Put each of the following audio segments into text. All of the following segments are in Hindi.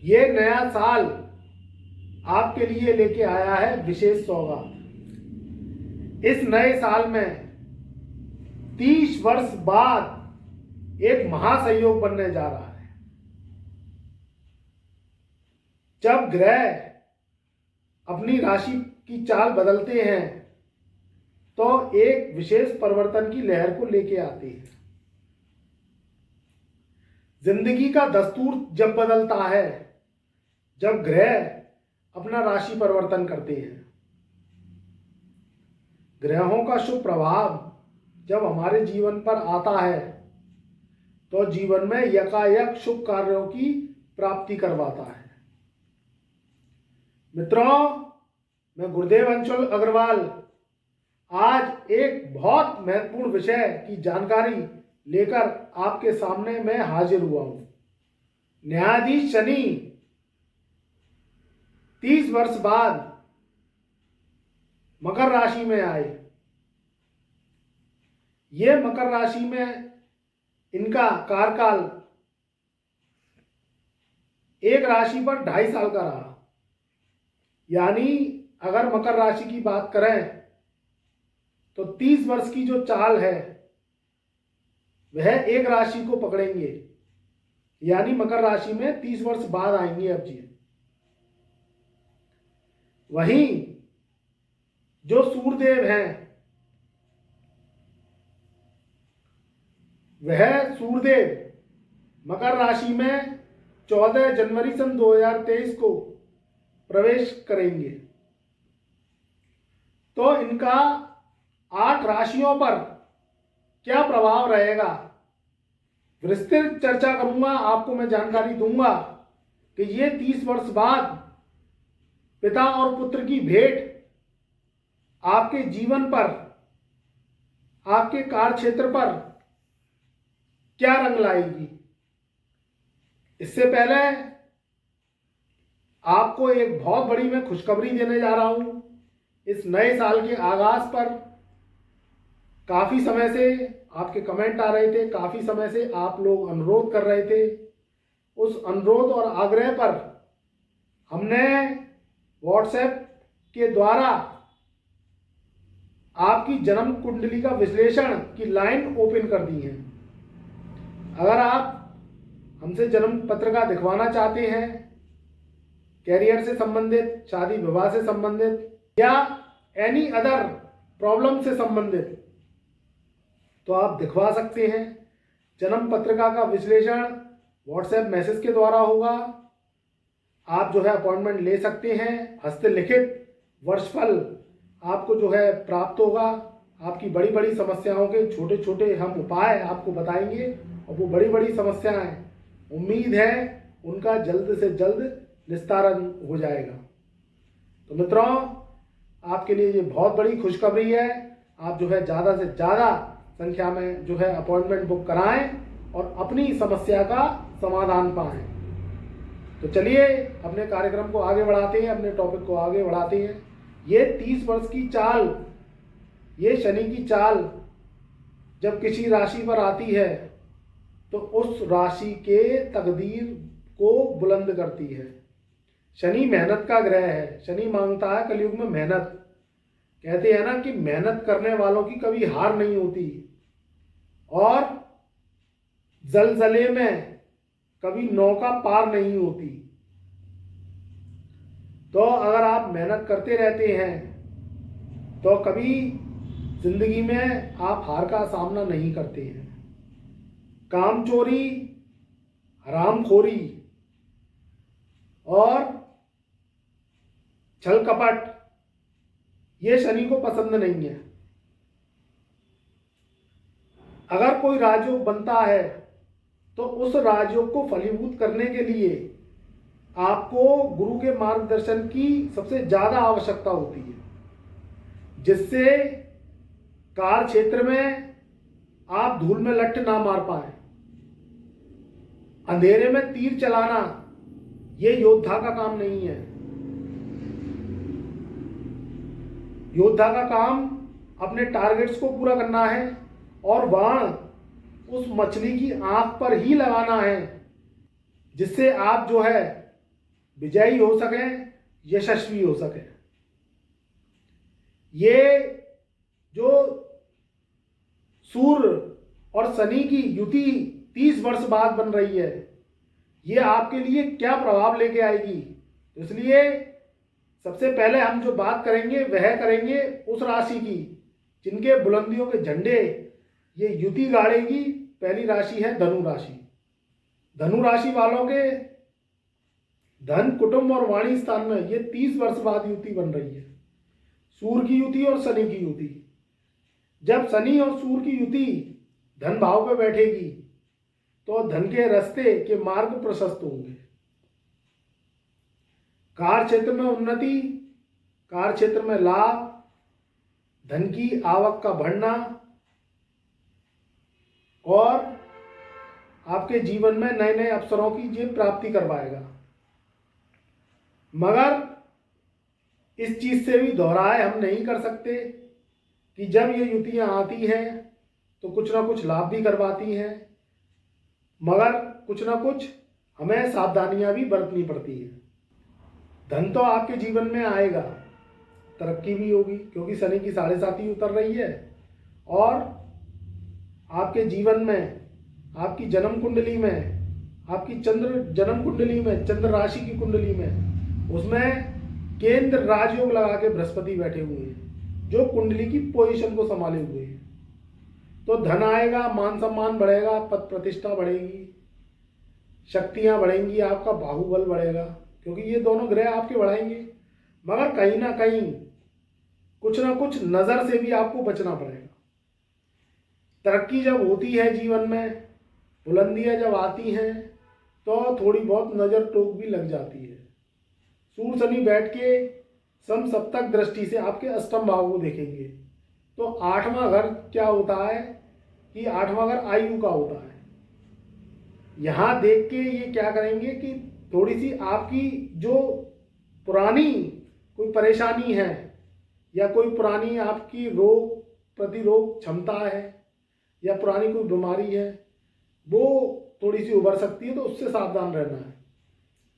ये नया साल आपके लिए लेके आया है विशेष सौगात। इस नए साल में 30 वर्ष बाद एक महासंयोग बनने जा रहा है, जब ग्रह अपनी राशि की चाल बदलते हैं तो एक विशेष परिवर्तन की लहर को लेके आती है। जिंदगी का दस्तूर जब बदलता है, जब ग्रह अपना राशि परिवर्तन करते हैं। ग्रहों का शुभ प्रभाव जब हमारे जीवन पर आता है तो जीवन में यकायक शुभ कार्यों की प्राप्ति करवाता है। मित्रों, मैं गुरुदेव अंशुल अग्रवाल आज एक बहुत महत्वपूर्ण विषय की जानकारी लेकर आपके सामने मैं हाजिर हुआ हूं। न्यायाधीश शनि 30 वर्ष बाद मकर राशि में आए। ये मकर राशि में इनका कार्यकाल एक राशि पर 2.5 साल का रहा। यानी अगर मकर राशि की बात करें तो 30 वर्ष की जो चाल है वह एक राशि को पकड़ेंगे, यानी मकर राशि में 30 वर्ष बाद आएंगे अब जी। वहीं जो सूर्यदेव हैं वह सूर्यदेव मकर राशि में 14 जनवरी सन 2023 को प्रवेश करेंगे। तो इनका 8 राशियों पर क्या प्रभाव रहेगा, विस्तृत चर्चा करूंगा। आपको मैं जानकारी दूंगा कि ये 30 वर्ष बाद पिता और पुत्र की भेंट आपके जीवन पर, आपके कार्य क्षेत्र पर क्या रंग लाएगी। इससे पहले आपको एक बहुत बड़ी मैं खुशखबरी देने जा रहा हूं। इस नए साल के आगाज पर काफी समय से आपके कमेंट आ रहे थे, काफी समय से आप लोग अनुरोध कर रहे थे। उस अनुरोध और आग्रह पर हमने व्हाट्सएप के द्वारा आपकी जन्म कुंडली का विश्लेषण की लाइन ओपन कर दी है। अगर आप हमसे जन्म पत्रिका दिखवाना चाहते हैं, कैरियर से संबंधित, शादी विवाह से संबंधित या एनी अदर प्रॉब्लम से संबंधित, तो आप दिखवा सकते हैं। जन्म पत्रिका का विश्लेषण व्हाट्सएप मैसेज के द्वारा होगा। आप जो है अपॉइंटमेंट ले सकते हैं। हस्तलिखित वर्षफल आपको जो है प्राप्त होगा। आपकी बड़ी बड़ी समस्याओं के छोटे छोटे हम उपाय आपको बताएंगे और वो बड़ी बड़ी समस्याएं उम्मीद है उनका जल्द से जल्द निस्तारण हो जाएगा। तो मित्रों, आपके लिए ये बहुत बड़ी खुशखबरी है। आप जो है ज़्यादा से ज़्यादा संख्या में जो है अपॉइंटमेंट बुक कराएं और अपनी समस्या का समाधान पाएं। तो चलिए अपने कार्यक्रम को आगे बढ़ाते हैं, अपने टॉपिक को आगे बढ़ाते हैं। ये 30 वर्ष की चाल, ये शनि की चाल जब किसी राशि पर आती है तो उस राशि के तकदीर को बुलंद करती है। शनि मेहनत का ग्रह है। शनि मांगता है कलयुग में मेहनत। कहते हैं ना कि मेहनत करने वालों की कभी हार नहीं होती और जलजले में कभी नौका पार नहीं होती। तो अगर आप मेहनत करते रहते हैं तो कभी जिंदगी में आप हार का सामना नहीं करते हैं। कामचोरी, हरामखोरी और छल कपट ये शनि को पसंद नहीं है। अगर कोई राजयोग बनता है तो उस राजयोग को फलीभूत करने के लिए आपको गुरु के मार्गदर्शन की सबसे ज्यादा आवश्यकता होती है, जिससे कार्य क्षेत्र में आप धूल में लट्ठ ना मार पाए। अंधेरे में तीर चलाना ये योद्धा का काम नहीं है। योद्धा का काम अपने टारगेट्स को पूरा करना है और बाण उस मछली की आंख पर ही लगाना है, जिससे आप जो है विजयी हो सकें, यशस्वी हो सकें। ये जो सूर्य और शनि की युति 30 वर्ष बाद बन रही है, ये आपके लिए क्या प्रभाव लेके आएगी। इसलिए सबसे पहले हम जो बात करेंगे वह करेंगे उस राशि की जिनके बुलंदियों के झंडे ये युति गाड़ेगी। पहली राशि है धनु राशि। धनु राशि वालों के धन, कुटुंब और वाणी स्थान में ये 30 वर्ष बाद युति बन रही है, सूर्य की युति और शनि की युति। जब शनि और सूर्य की युति धन भाव पे बैठेगी तो धन के रास्ते के मार्ग प्रशस्त होंगे। कार्य क्षेत्र में उन्नति, कार्य क्षेत्र में लाभ, धन की आवक का बढ़ना और आपके जीवन में नए नए अवसरों की ये प्राप्ति करवाएगा। मगर इस चीज से भी दोहराए हम नहीं कर सकते कि जब ये युतियां आती हैं तो कुछ ना कुछ लाभ भी करवाती हैं, मगर कुछ ना कुछ हमें सावधानियां भी बरतनी पड़ती हैं। धन तो आपके जीवन में आएगा, तरक्की भी होगी क्योंकि शनि की 7.5 उतर रही है और आपके जीवन में, आपकी जन्म कुंडली में, आपकी चंद्र जन्म कुंडली में, चंद्र राशि की कुंडली में, उसमें केंद्र राजयोग लगा के बृहस्पति बैठे हुए हैं जो कुंडली की पोजीशन को संभाले हुए हैं। तो धन आएगा, मान सम्मान बढ़ेगा, पद प्रतिष्ठा बढ़ेगी, शक्तियां बढ़ेंगी, आपका बाहुबल बढ़ेगा क्योंकि ये दोनों ग्रह आपके बढ़ाएंगे। मगर कहीं ना कहीं कुछ ना कुछ नजर से भी आपको बचना पड़ेगा। तरक्की जब होती है जीवन में, बुलंदियां जब आती हैं तो थोड़ी बहुत नजर टोक भी लग जाती है। सूर्य शनि बैठ के समसप्तक दृष्टि से आपके अष्टम भाव को देखेंगे तो 8वां घर क्या होता है कि 8वां घर आयु का होता है। यहां देख के ये क्या करेंगे कि थोड़ी सी आपकी जो पुरानी कोई परेशानी है या कोई पुरानी आपकी रोग प्रतिरोग क्षमता है या पुरानी कोई बीमारी है वो थोड़ी सी उभर सकती है, तो उससे सावधान रहना है।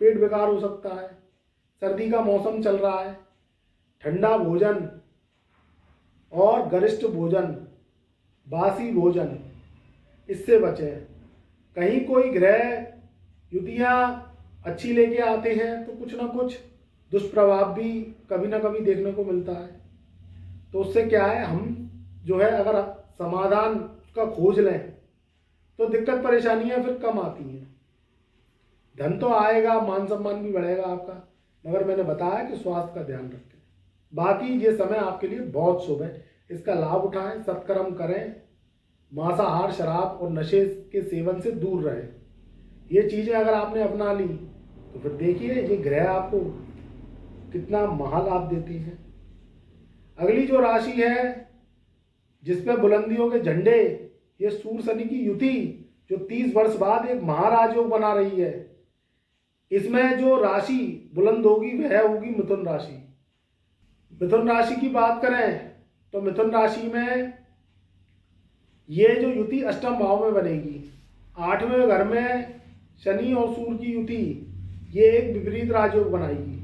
पेट बेकार हो सकता है, सर्दी का मौसम चल रहा है, ठंडा भोजन और गरिष्ठ भोजन, बासी भोजन, इससे बचें। कहीं कोई ग्रह युतियां अच्छी लेके आते हैं तो कुछ ना कुछ दुष्प्रभाव भी कभी ना कभी देखने को मिलता है। तो उससे क्या है, हम जो है अगर समाधान का खोज लें तो दिक्कत परेशानियां फिर कम आती हैं। धन तो आएगा, मान सम्मान भी बढ़ेगा आपका, मगर मैंने बताया कि स्वास्थ्य का ध्यान रखें। बाकी ये समय आपके लिए बहुत शुभ है, इसका लाभ उठाएं, सत्कर्म करें, मांसाहार, शराब और नशे के सेवन से दूर रहें। ये चीज़ें अगर आपने अपना ली तो फिर देखिए ये ग्रह आपको कितना महालाभ देती हैं। अगली जो राशि है जिसपे बुलंदियों के झंडे, ये सूर्य शनि की युति जो 30 वर्ष बाद एक महाराजयोग बना रही है, इसमें जो राशि बुलंद होगी वह होगी मिथुन राशि। मिथुन राशि की बात करें तो मिथुन राशि में ये जो युति अष्टम भाव में बनेगी, 8वें घर में शनि और सूर्य की युति ये एक विपरीत राजयोग बनाएगी।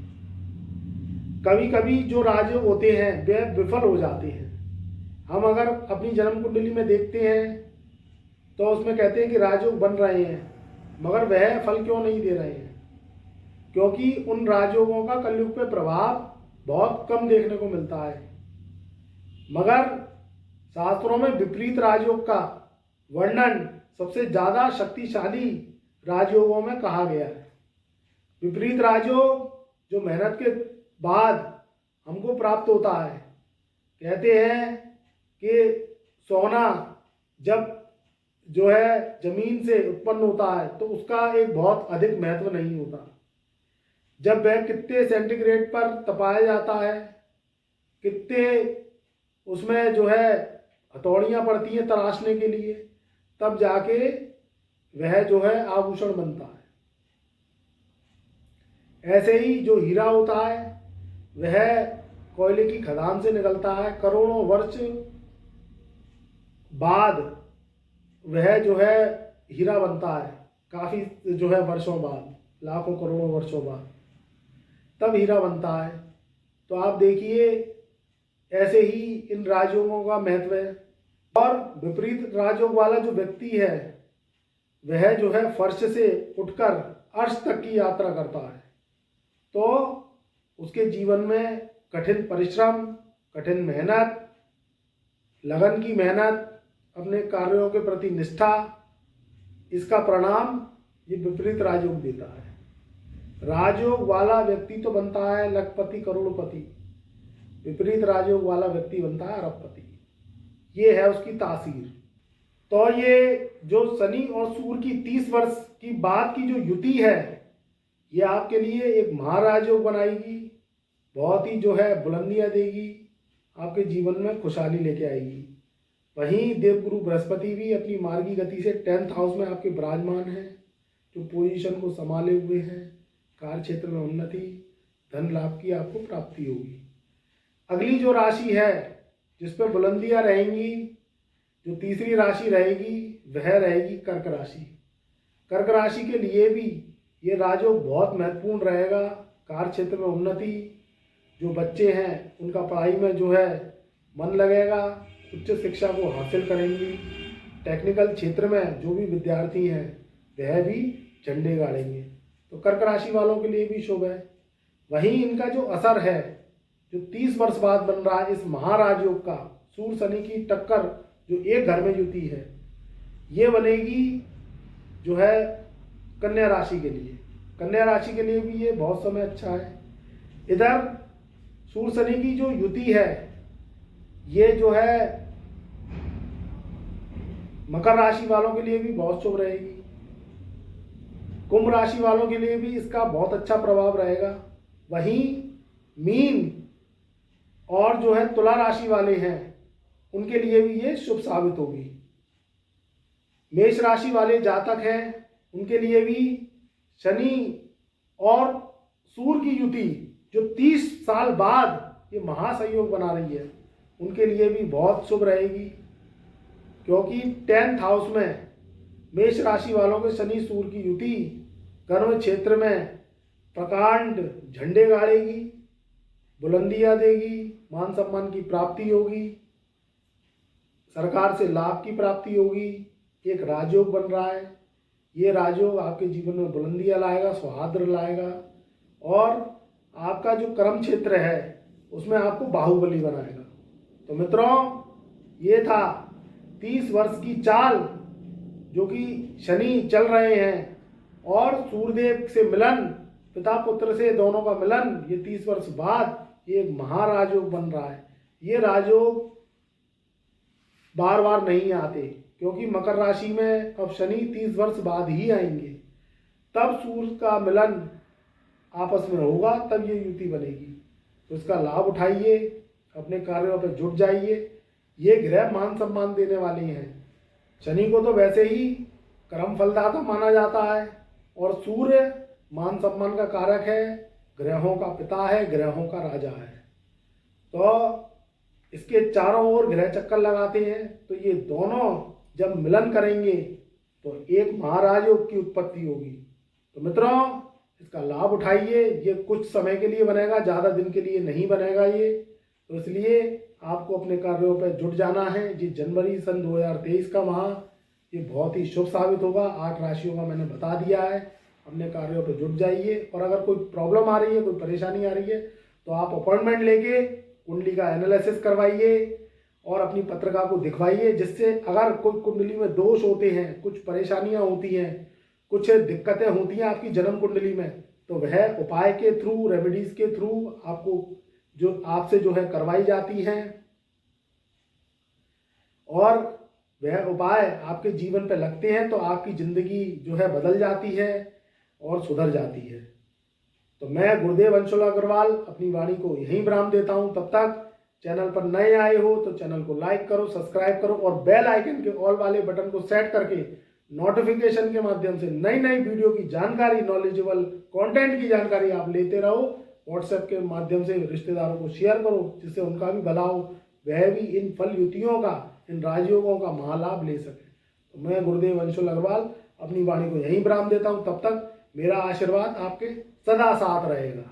कभी कभी जो राजयोग होते हैं वे विफल हो जाते हैं। हम अगर अपनी जन्म कुंडली में देखते हैं तो उसमें कहते हैं कि राजयोग बन रहे हैं मगर वह फल क्यों नहीं दे रहे हैं, क्योंकि उन राजयोगों का कलयुग पे प्रभाव बहुत कम देखने को मिलता है। मगर शास्त्रों में विपरीत राजयोग का वर्णन सबसे ज्यादा शक्तिशाली राजयोगों में कहा गया है। विपरीत राजयोग जो मेहनत के बाद हमको प्राप्त होता है, कहते हैं कि सोना जब जो है जमीन से उत्पन्न होता है तो उसका एक बहुत अधिक महत्व नहीं होता। जब वह कितने सेंटीग्रेड पर तपाया जाता है, कितने उसमें जो है हथौड़ियाँ पड़ती हैं तराशने के लिए, तब जाके वह जो है आभूषण बनता है। ऐसे ही जो हीरा होता है वह कोयले की खदान से निकलता है, करोड़ों वर्ष बाद वह जो है हीरा बनता है, काफ़ी जो है वर्षों बाद, लाखों करोड़ों वर्षों बाद। तब हीरा बनता है। तो आप देखिए ऐसे ही इन राजयोगों का महत्व है। और विपरीत राजयोग वाला जो व्यक्ति है वह जो है फर्श से उठकर अर्श तक की यात्रा करता है। तो उसके जीवन में कठिन परिश्रम, कठिन मेहनत, लगन की मेहनत, अपने कार्यों के प्रति निष्ठा, इसका परिणाम ये विपरीत राजयोग देता है। राजयोग वाला व्यक्ति तो बनता है लखपति करोड़पति, विपरीत राजयोग वाला व्यक्ति बनता है अरबपति। ये है उसकी तासीर। तो ये जो शनि और सूर्य की 30 वर्ष की बाद की जो युति है ये आपके लिए एक महाराजयोग बनाएगी, बहुत ही जो है बुलंदियां देगी, आपके जीवन में खुशहाली लेके आएगी। वहीं देवगुरु बृहस्पति भी अपनी मार्गी गति से 10th हाउस में आपके विराजमान हैं, जो पोजीशन को संभाले हुए हैं। कार्य क्षेत्र में उन्नति, धन लाभ की आपको प्राप्ति होगी। अगली जो राशि है जिस पर बुलंदियां रहेंगी, जो तीसरी राशि रहेगी वह रहेगी कर्क राशि। कर्क राशि के लिए भी ये राजयोग बहुत महत्वपूर्ण रहेगा। कार्य क्षेत्र में उन्नति, जो बच्चे हैं उनका पढ़ाई में जो है मन लगेगा, उच्च शिक्षा को हासिल करेंगी। टेक्निकल क्षेत्र में जो भी विद्यार्थी हैं वह भी झंडे गाड़ेंगे। तो कर्क राशि वालों के लिए भी शुभ है। वहीं इनका जो असर है जो 30 वर्ष बाद बन रहा है इस महाराजयोग का, सूर्य शनि की टक्कर जो एक घर में युति है, ये बनेगी जो है कन्या राशि के लिए। कन्या राशि के लिए भी ये बहुत समय अच्छा है। इधर सूर्य शनि की जो युति है ये जो है मकर राशि वालों के लिए भी बहुत शुभ रहेगी। कुंभ राशि वालों के लिए भी इसका बहुत अच्छा प्रभाव रहेगा। वहीं मीन और जो है तुला राशि वाले हैं उनके लिए भी ये शुभ साबित होगी। मेष राशि वाले जातक हैं उनके लिए भी शनि और सूर्य की युति जो 30 साल बाद ये महासंयोग बना रही है उनके लिए भी बहुत शुभ रहेगी, क्योंकि 10th हाउस में मेष राशि वालों के शनि सूर्य की युति कर्म क्षेत्र में प्रकांड झंडे गाड़ेगी, बुलंदियां देगी, मान सम्मान की प्राप्ति होगी, सरकार से लाभ की प्राप्ति होगी। एक राजयोग बन रहा है, ये राजयोग आपके जीवन में बुलंदियां लाएगा, सौहार्द लाएगा और आपका जो कर्म क्षेत्र है उसमें आपको बाहुबली बनाएगा। तो मित्रों, ये था 30 वर्ष की चाल जो कि शनि चल रहे हैं और सूर्यदेव से मिलन, पिता पुत्र से दोनों का मिलन, ये 30 वर्ष बाद ये एक महाराजयोग बन रहा है। ये राजयोग बार बार नहीं आते, क्योंकि मकर राशि में अब शनि 30 वर्ष बाद ही आएंगे, तब सूर्य का मिलन आपस में होगा, तब ये युति बनेगी। तो इसका लाभ उठाइए, अपने कार्यों पर जुट जाइए। ये ग्रह मान सम्मान देने वाले हैं। शनि को तो वैसे ही कर्म फलदाता माना जाता है और सूर्य मान सम्मान का कारक है, ग्रहों का पिता है, ग्रहों का राजा है। तो इसके चारों ओर ग्रह चक्कर लगाते हैं, तो ये दोनों जब मिलन करेंगे तो एक महाराजयोग की उत्पत्ति होगी। तो मित्रों, इसका लाभ उठाइए। ये कुछ समय के लिए बनेगा, ज़्यादा दिन के लिए नहीं बनेगा ये। तो इसलिए आपको अपने कार्यों पर जुट जाना है। जी जनवरी सन 2023 का माह ये बहुत ही शुभ साबित होगा। 8 राशियों का मैंने बता दिया है, अपने कार्यों पर जुट जाइए। और अगर कोई प्रॉब्लम आ रही है, कोई परेशानी आ रही है, तो आप अपॉइंटमेंट लेके कुंडली का एनालिसिस करवाइए और अपनी पत्रिका को दिखवाइए, जिससे अगर कोई कुंडली में दोष होते हैं, कुछ परेशानियां होती हैं, कुछ दिक्कतें होती हैं आपकी जन्म कुंडली में, तो वह उपाय के थ्रू, रेमेडीज के थ्रू आपको जो आपसे जो है करवाई जाती हैं और वह उपाय आपके जीवन पे लगते हैं तो आपकी ज़िंदगी जो है बदल जाती है और सुधर जाती है। तो मैं गुरुदेव अंशुल अग्रवाल अपनी वाणी को यहीं विराम देता हूं। तब तक चैनल पर नए आए हो तो चैनल को लाइक करो, सब्सक्राइब करो और बेल आइकन के ऑल वाले बटन को सेट करके नोटिफिकेशन के माध्यम से नई नई वीडियो की जानकारी, नॉलेजेबल कंटेंट की जानकारी आप लेते रहो। व्हाट्सएप के माध्यम से रिश्तेदारों को शेयर करो, जिससे उनका भी भला हो, वह भी इन फल युतियों का, इन राजयोगों का महालाभ ले सके। तो मैं गुरुदेव अंशुल अग्रवाल अपनी वाणी को यहीं विराम देता हूँ। तब तक मेरा आशीर्वाद आपके सदा साथ रहेगा।